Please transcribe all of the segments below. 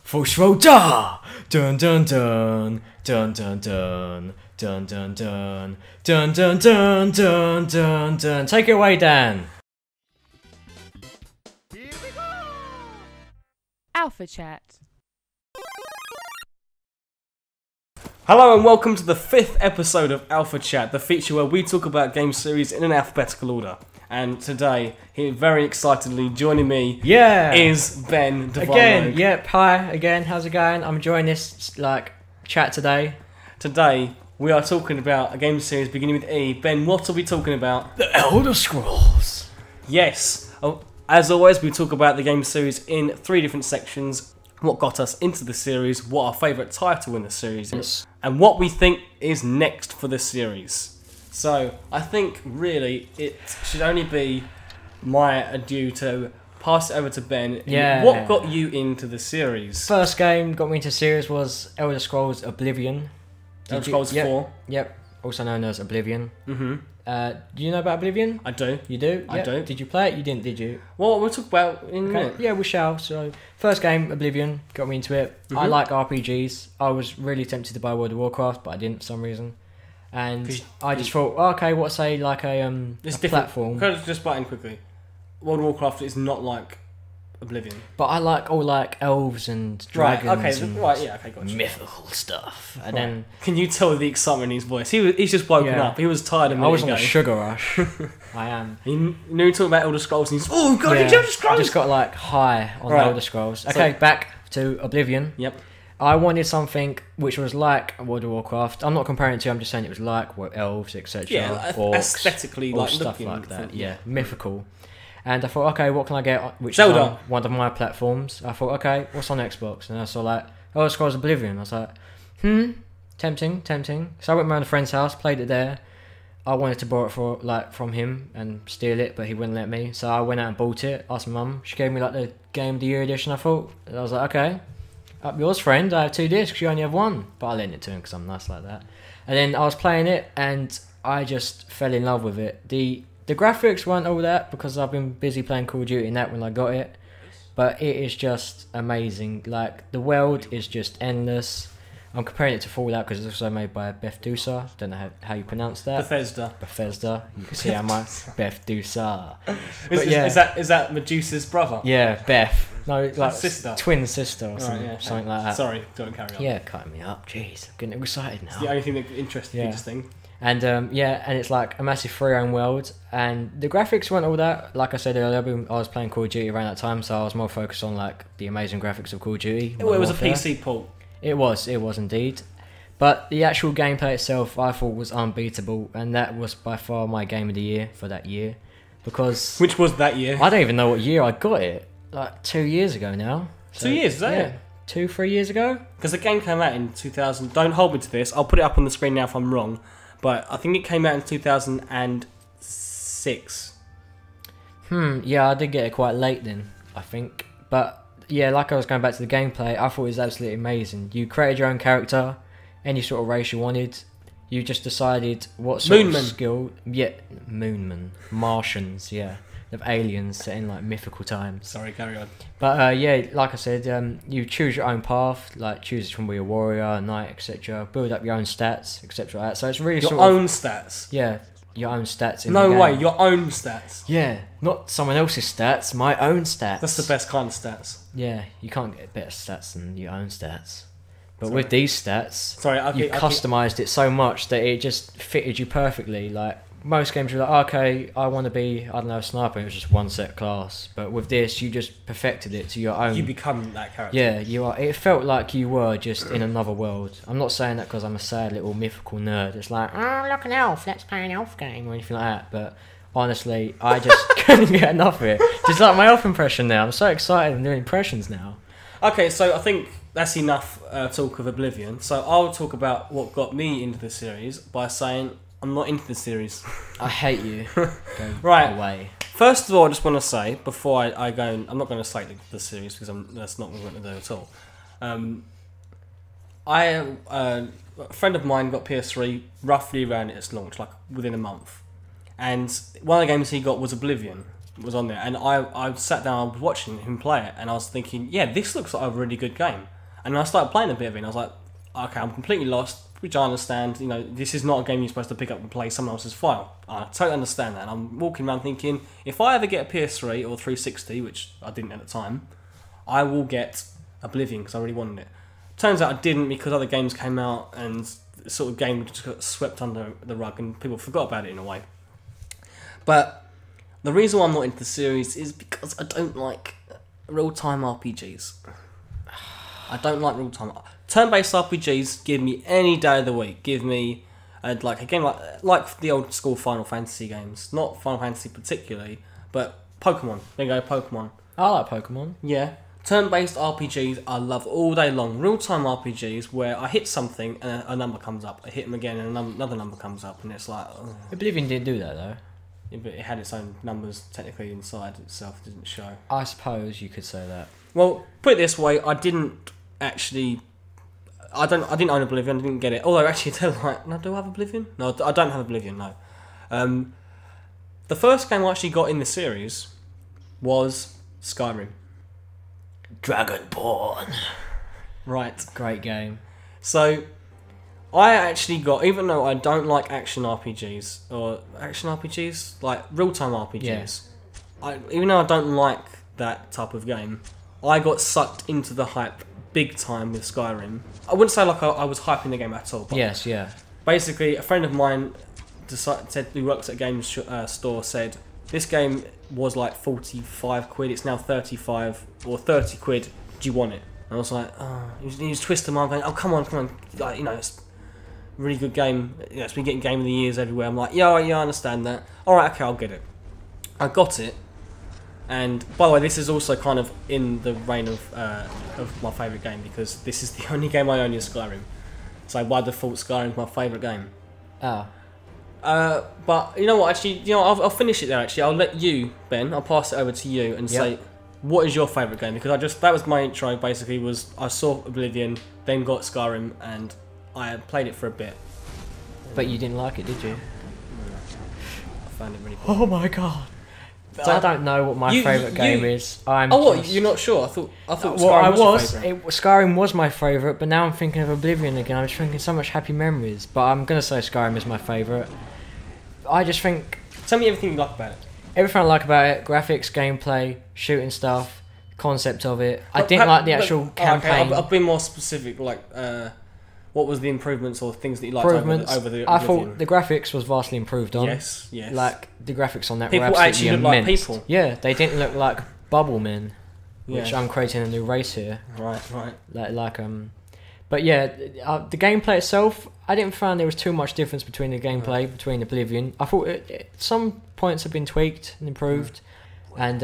Full throttle, da! Dun dun dun, dun dun dun, dun dun dun, dun dun dun, dun dun dun. Take it away, Dan. Here we go! Alpha Chat. Hello and welcome to the 5th episode of Alpha Chat, the feature where we talk about game series in an alphabetical order. And today, here very excitedly joining me is Ben Devine. Again, yep, hi, again, how's it going? I'm enjoying this, chat today. Today, we are talking about a game series beginning with E. Ben, what are we talking about? The Elder Scrolls. Yes. As always, we talk about the game series in 3 different sections. What got us into the series, what our favourite title in the series is, and what we think is next for the series. So, I think, really, it should only be my adieu to pass it over to Ben. Yeah. What got you into the series? First game got me into the series was Elder Scrolls Oblivion. Elder Scrolls 4. Yep, also known as Oblivion. Mm-hmm. Do you know about Oblivion? I do. You do? I do. Did you play it? You didn't, did you? Well, we'll talk about in a minute. Yeah, we shall. So, first game, Oblivion, got me into it. Mm-hmm. I like RPGs. I was really tempted to buy World of Warcraft, but I didn't for some reason. And I just thought, okay, what's a platform? Can I just butt in quickly? World of Warcraft is not like Oblivion. But I like all elves and dragons and gotcha. mythical stuff. And right. then Can you tell the excitement in his voice? He's just woken up. He was tired a minute I was on ago. a sugar rush. I am. You knew talking about Elder Scrolls and he's oh god, Yeah, it's Elder Scrolls! I just got high on Right. Elder Scrolls. Okay, back to Oblivion. Yep. I wanted something which was like World of Warcraft. I'm not comparing it to. I'm just saying it was like elves, etc. Yeah, orcs, aesthetically, all like stuff looking like that. for- Yeah, mythical. And I thought, okay, what can I get? Which Zelda. is on one of my platforms. I thought, okay, what's on Xbox? And I saw Elder Scrolls Oblivion. I was like, tempting. So I went round a friend's house, played it there. I wanted to borrow it from him and steal it, but he wouldn't let me. So I went out and bought it. Asked my mum. She gave me the Game of the Year edition. I was like, okay. Up yours, friend. I have 2 discs. You only have 1. But I lent it to him because I'm nice like that. And then I was playing it, and I just fell in love with it. The graphics weren't all that because I've been busy playing Call of Duty and that when I got it. But it is just amazing. The world is just endless. I'm comparing it to Fallout because it's also made by Bethesda. Don't know how you pronounce that. Bethesda. You can see how much Bethesda. Is that Medusa's brother? Yeah, Beth. No, sister. Twin sister or Right, something like that. Sorry, don't carry on. Yeah, cutting me up. Jeez, I'm getting excited now. It's the only thing that interests me, this thing. And and it's like a massive free-roam world, and the graphics weren't all that. Like I said earlier, I was playing Call of Duty around that time, so I was more focused on the amazing graphics of Call of Duty. Well, it was a PC port. It was indeed. But the actual gameplay itself, I thought was unbeatable, and that was by far my game of the year for that year. Because Which was that year? I don't even know what year I got it. 2 years ago now. 2 years, is that it? 2-3 years ago. Because the game came out in 2000. Don't hold me to this. I'll put it up on the screen now if I'm wrong. But I think it came out in 2006. Yeah, I did get it quite late then, I think. But yeah, like I was going back to the gameplay, I thought it was absolutely amazing. You created your own character, any sort of race you wanted. You just decided what sort of skill. Yeah, Moonman, Martians. Yeah, of aliens set in mythical times. Sorry, carry on. But like I said, you choose your own path. Choose from be a warrior, a knight, etc. Build up your own stats, etc. Like that. So it's really your own stats. Yeah, your own stats. No way, your own stats. Yeah, not someone else's stats. My own stats. That's the best kind of stats. Yeah, you can't get better stats than your own stats. But with these stats, you customised it so much that it just fitted you perfectly. Most games you're okay, I want to be, I don't know, a sniper. It was just one set class. But with this, you just perfected it to your own. You become that character. Yeah, you are. It felt like you were just in another world. I'm not saying that because I'm a sad little mythical nerd. It's look an elf, let's play an elf game or anything like that. But honestly, I just couldn't get enough of it. Just like my elf impression now. I'm so excited I'm doing impressions now. Okay, so I think that's enough talk of Oblivion. So I'll talk about what got me into the series by saying I'm not into the series. I hate you. Go away. First of all, I just want to say, before I go, I'm not going to slate the series because that's not what I'm going to do at all. A friend of mine got PS3 roughly around its launch, within a month. And one of the games he got was Oblivion. Was on there, and I sat down, I was watching him play it, and I was thinking, yeah, this looks like a really good game. And I started playing a bit of it, and I was like, okay, I'm completely lost, which I understand. You know, this is not a game you're supposed to pick up and play someone else's file. I totally understand that. And I'm walking around thinking, if I ever get a PS3 or 360, which I didn't at the time, I will get Oblivion because I really wanted it. Turns out I didn't because other games came out and the sort of game just got swept under the rug and people forgot about it in a way. But the reason why I'm not into the series is because I don't like real-time RPGs. I don't like real-time. Turn-based RPGs, give me any day of the week. Give me like a game like the old school Final Fantasy games. Not Final Fantasy particularly, but Pokemon. There you go, Pokemon. I like Pokemon. Yeah. Turn-based RPGs I love all day long. Real-time RPGs where I hit something and a number comes up. I hit them again and another number comes up, and it's like... Ugh. Oblivion didn't do that though. Yeah, but it had its own numbers technically inside itself. It didn't show. I suppose you could say that. Well, put it this way, I didn't actually... I didn't own Oblivion, I didn't get it. Although actually they're like... No, do I have Oblivion? No, I don't have Oblivion, no. The first game I actually got in the series was Skyrim. Dragonborn. Right. Great game. So, I actually got, even though I don't like action RPGs, like real-time RPGs, even though I don't like that type of game, I got sucked into the hype big time with Skyrim. I wouldn't say like I was hyping the game at all. But Yes, yeah. basically, a friend of mine said, who works at a games store, said, this game was like 45 quid, it's now 35 or 30 quid, do you want it? And I was like, oh, he was twisting my arm going, oh, come on, like, you know, it's a really good game, you know, it's been getting Game of the Years everywhere. I'm like, yeah, I understand that. Alright, okay, I'll get it. I got it, and by the way, this is also kind of in the reign of my favourite game, because this is the only game I own is Skyrim. So by default, Skyrim's my favourite game. Oh. But you know what? Actually, you know, I'll finish it there. Actually, I'll let you, Ben. I'll pass it over to you and say, what is your favourite game? Because that was my intro. Basically, was I saw Oblivion, then got Skyrim, and I played it for a bit. But you didn't like it, did you? I found it really boring. Oh my god. So I don't know what my favourite game is. What? You're not sure? I thought well, Skyrim was your favourite. Skyrim was my favourite, but now I'm thinking of Oblivion again. I'm just thinking so much happy memories. But I'm gonna say Skyrim is my favourite. I just think... Tell me everything you like about it. Everything I like about it, graphics, gameplay, shooting stuff, concept of it. I didn't like the actual campaign. Okay, I'll be more specific, like, what was the improvements or things that you liked over the Oblivion? I thought the graphics was vastly improved on. Yes. Like, the graphics on that people were absolutely actually look immense. like people. Yeah, they didn't look like bubble men, which I'm creating a new race here. Right. But yeah, the gameplay itself, I didn't find there was too much difference between the gameplay between Oblivion. I thought some points have been tweaked and improved, and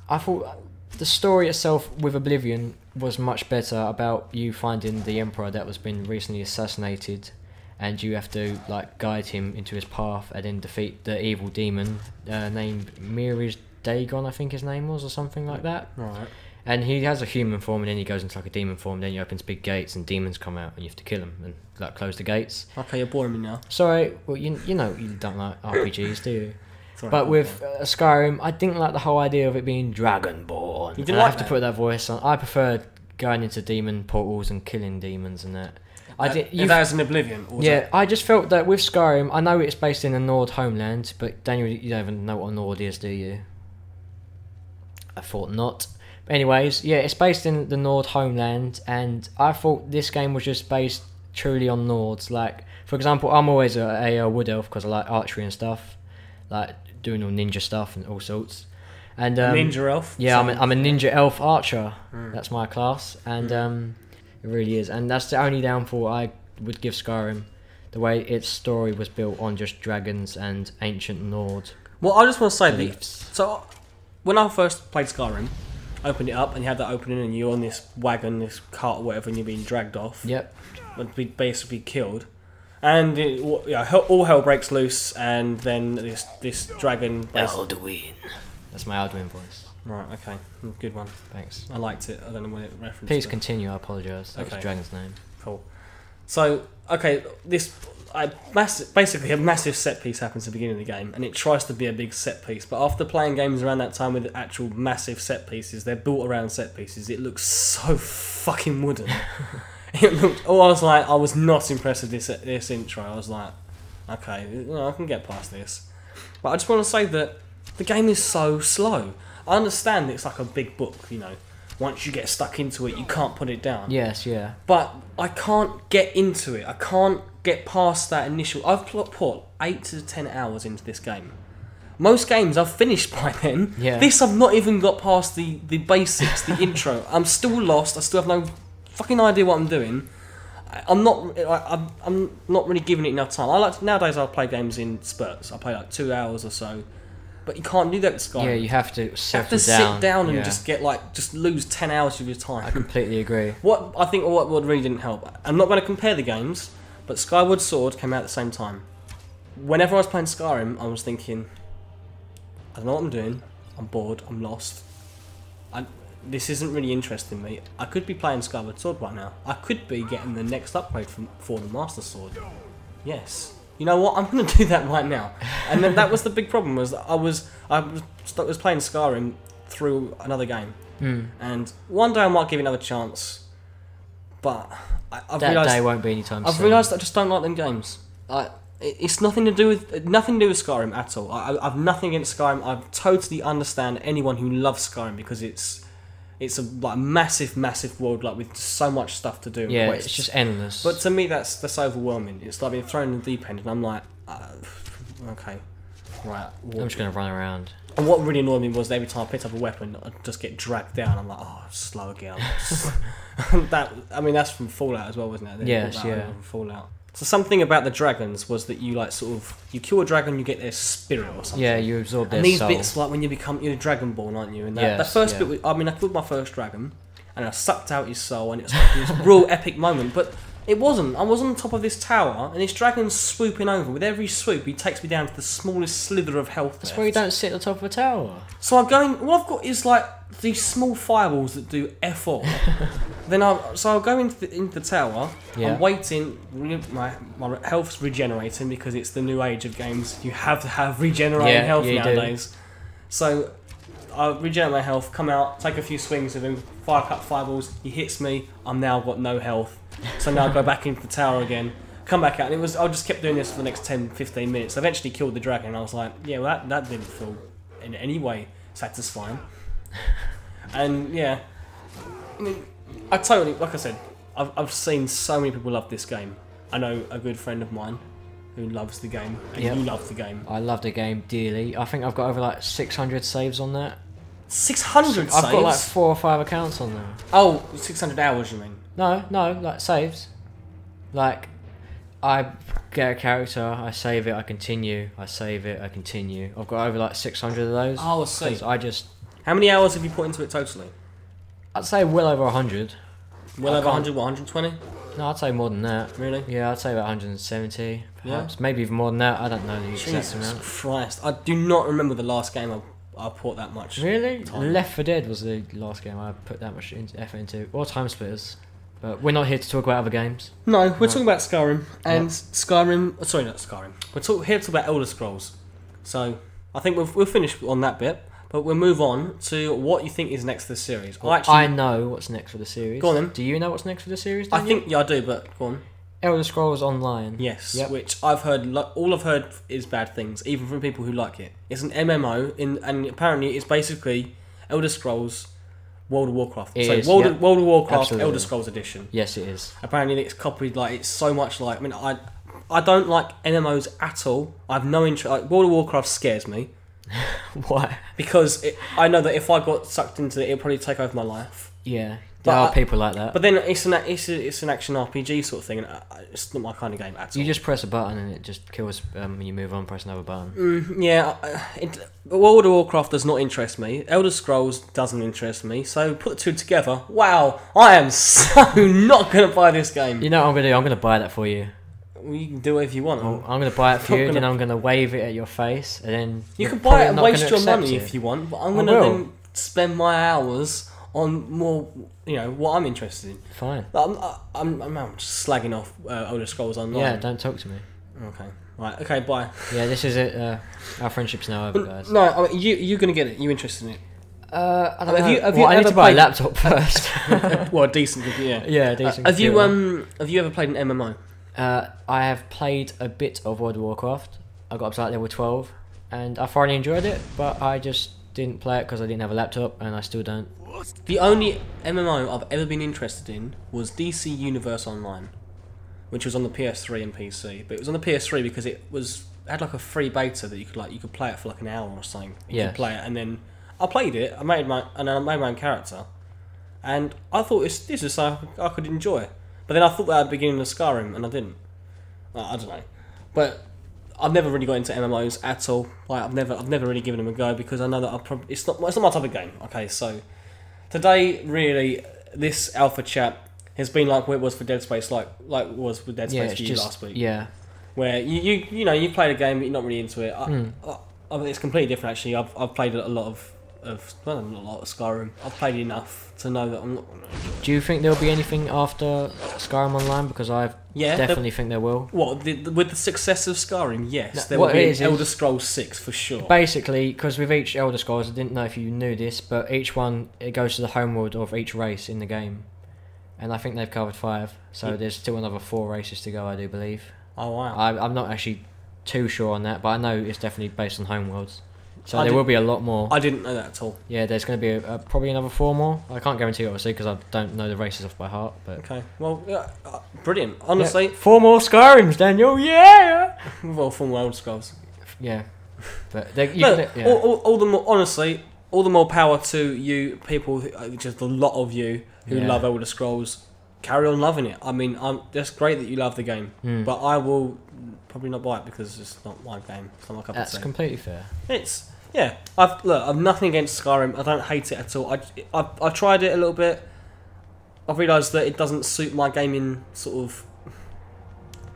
I thought the story itself with Oblivion was much better, about you finding the Emperor that was been recently assassinated, and you have to like guide him into his path and then defeat the evil demon named Mirage Dagon, I think his name was, or something like that. Right. And he has a human form, and then he goes into like a demon form. Then he opens big gates, and demons come out, and you have to kill them and like close the gates. Okay, you're boring me now. Sorry, well you know you don't like RPGs, do you? Sorry, but with Skyrim, I didn't like the whole idea of it being Dragonborn. You didn't like I have to put that voice on. I preferred going into demon portals and killing demons and that. That was in Oblivion. Yeah, I just felt that with Skyrim, I know it's based in a Nord homeland, but Daniel, you don't even know what a Nord is, do you? I thought not. But anyways, yeah, it's based in the Nord homeland, and I thought this game was just based truly on Nords. Like, for example, I'm always a wood elf because I like archery and stuff, like doing all ninja stuff and all sorts. And ninja elf. Yeah, I'm a ninja elf archer. That's my class, and it really is. And that's the only downfall I would give Skyrim, the way its story was built on just dragons and ancient Nord. Well, I just want to say beliefs. So when I first played Skyrim, opened it up and you had that opening and you're on this wagon, this cart or whatever, and you're being dragged off. Yep. And be basically killed. And all hell breaks loose, and then this dragon... Alduin. That's my Alduin voice. Right, okay. Good one. Thanks. I liked it. I don't know what it referenced. Please continue, I apologise. That was the dragon's name. Cool. So, okay, basically a massive set piece happens at the beginning of the game, and it tries to be a big set piece. But after playing games around that time with actual massive set pieces, they're built around set pieces. It looks so fucking wooden. It looked. Oh, I was not impressed with this intro. I was like, okay, I can get past this. But I just want to say that the game is so slow. I understand it's like a big book, Once you get stuck into it, you can't put it down. Yes, yeah. But I can't get into it. I can't get past that initial... I've put 8 to 10 hours into this game. Most games I've finished by then. Yeah. This I've not even got past the basics, the intro. I'm still lost. I still have no fucking idea what I'm doing. I'm not really giving it enough time. Nowadays I play games in spurts. I play like 2 hours or so. But you can't do that with Skyrim. Yeah, you have to settle sit down and yeah. just lose 10 hours of your time. I completely agree. What really didn't help, I'm not going to compare the games, but Skyward Sword came out at the same time. Whenever I was playing Skyrim, I was thinking, I don't know what I'm doing, I'm bored, I'm lost. This isn't really interesting me. I could be playing Skyward Sword right now. I could be getting the next upgrade for the Master Sword. Yes. You know what? I'm going to do that right now. And then that was the big problem, was that I was playing Skyrim through another game. And one day I might give it another chance, but I've that realised day won't be anytime soon. I've realised I just don't like them games. It's nothing to do with Skyrim at all. I've nothing against Skyrim. I totally understand anyone who loves Skyrim because it's a massive world, like with so much stuff to do. Yeah, it's just endless. But to me, that's overwhelming. It's like being thrown in the deep end, and I'm like, okay, right. I'm just gonna run around. And what really annoyed me was that every time I picked up a weapon, I'd just get dragged down. I'm like, oh, slow again. That's from Fallout as well, wasn't it? Yes, yeah. From Fallout. So something about the dragons was that you you kill a dragon, you get their spirit or something. Yeah, you absorb their soul. And these soul. bits, like when you're Dragonborn, aren't you? And Yes, that first yeah. bit, I killed my first dragon, and I sucked out his soul, and it was like this real epic moment. But it wasn't. I was on top of this tower, and this dragon's swooping over. With every swoop, he takes me down to the smallest slither of health. That's why you don't sit at the top of a tower. So all I've got is like these small fireballs that do F4. I'll go into the tower. Yeah. I'm waiting. My health's regenerating because it's the new age of games. You have to have regenerating health nowadays. Do. So I regenerate my health, come out, take a few swings with him, fire up fireballs. He hits me. I'm now got no health. So now I go back into the tower again. Come back out, and I just kept doing this for the next 10-15 minutes. I eventually killed the dragon, and I was like, yeah, well, that didn't feel in any way satisfying. And yeah, I totally, like I said, I've seen so many people love this game. I know a good friend of mine who loves the game, and you love the game. I love the game dearly. I think I've got over like 600 saves on that. 600 saves? I've got like 4 or 5 accounts on there. Oh, 600 hours you mean? No, like saves. Like, I get a character, I save it, I continue, I save it, I continue. I've got over like 600 of those. Oh, I see. 'Cause How many hours have you put into it totally? I'd say well over 100. Well over 100, what, 120? No, I'd say more than that. Really? Yeah, I'd say about 170, perhaps. Yeah. Maybe even more than that. I don't know the exact Jesus amount. Christ. I do not remember the last game I put that much. Really? time. Left 4 Dead was the last game I put that much effort into. Or Time Splitters. But we're not here to talk about other games. No, we're talking about Skyrim. And Skyrim... Sorry, not Skyrim. We're here to talk about Elder Scrolls. So, I think we'll finish on that bit. But we'll move on to what you think is next for the series. I know what's next for the series. Go on then. Do you know what's next for the series? I do, but go on. Elder Scrolls Online. Yes, Yep. which I've heard. All I've heard is bad things, even from people who like it. It's an MMO, and apparently it's basically Elder Scrolls, World of Warcraft. World of Warcraft, Absolutely. Elder Scrolls Edition. Yes, it is. Apparently it's copied like it's so much like. I mean, I don't like MMOs at all. I have no interest. Like, World of Warcraft scares me. Why? Because I know that if I got sucked into it, it'd probably take over my life. Yeah, there are people like that. But then it's an action RPG sort of thing, and it's not my kind of game at all. You just press a button and it just kills when you move on. Press another button. World of Warcraft does not interest me. Elder Scrolls doesn't interest me. So put the two together. Wow, I am so not going to buy this game. You know what I'm going to do? I'm going to buy that for you. Well, you can do whatever you want. I'm going to buy it for you, then I'm going to wave it at your face, and then you can buy it and waste your money it. if you want. But I'm going to then spend my hours on more, what I'm interested in. Fine. I'm just slagging off Elder Scrolls Online. Yeah, don't talk to me. Okay. Right. Okay. Bye. Yeah, this is it. Our friendship's now over, guys. No, I mean, you're gonna get it. You interested in it? I don't know. Have you I need ever to buy a played- laptop first. Well, a decent computer. Yeah, decent. Have you computer. have you ever played an MMO? I have played a bit of World of Warcraft. I got up to like level 12, and I thoroughly enjoyed it. But I just didn't play it because I didn't have a laptop, and I still don't. The only MMO I've ever been interested in was DC Universe Online, which was on the PS3 and PC. But it was on the PS3 because it had like a free beta that you could play it for like an hour or something. You could play it, and then I played it. I made my own character, and I thought this is something I could enjoy. But then I thought that at the beginning of Skyrim, and I didn't. I don't know, but I've never really got into MMOs at all. Like I've never really given them a go because I know that it's not my type of game. Okay, so today really this alpha chat has been like what it was for Dead Space, like it was with Dead Space for you last week. Yeah. Where you played a game but you're not really into it. I mean, it's completely different actually. I've played a lot of Skyrim. I've played enough to know that I'm not. Do you think there'll be anything after Skyrim Online? Because I definitely think there will. What with the success of Skyrim? Yes, No, there will what be it is Elder Scrolls 6 for sure. Basically, because with each Elder Scrolls, I didn't know if you knew this, but each one it goes to the homeworld of each race in the game, and I think they've covered 5. So there's still another 4 races to go, I do believe. Oh wow! I'm not actually too sure on that, but I know it's definitely based on homeworlds. So there will be a lot more. I didn't know that at all. Yeah, there's going to be probably another 4 more. I can't guarantee it, obviously, because I don't know the races off by heart. But Okay, well, brilliant. Honestly, 4 more Skyrims, Daniel. Yeah. well, from Elder Scrolls. Yeah, but All the more honestly, all the more power to you people, just a lot of you who love Elder Scrolls. Carry on loving it. I mean, that's great that you love the game, but I will probably not buy it because it's not my game. It's not my cup of tea. That's completely fair. I've nothing against Skyrim. I don't hate it at all. I tried it a little bit. I've realised that it doesn't suit my gaming sort of.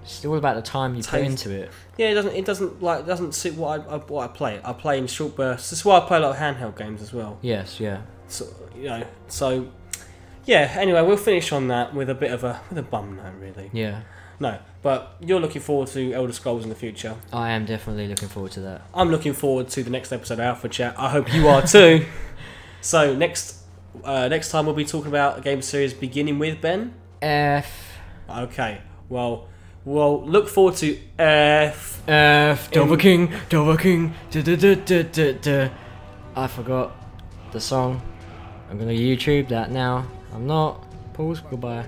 It's all about the time you put into it. Yeah, it doesn't suit what I play. I play in short bursts. That's why I play a lot of handheld games as well. Yes, yeah. So yeah. Anyway, we'll finish on that with a bit of a bum note, really. Yeah. No, but you're looking forward to Elder Scrolls in the future. I am definitely looking forward to that. I'm looking forward to the next episode of Alpha Chat. I hope you are too. So next time we'll be talking about a game series beginning with Ben. F. Okay. Well, look forward to F. Dover King. I forgot the song. I'm gonna YouTube that now. I'm not. Pause. Goodbye.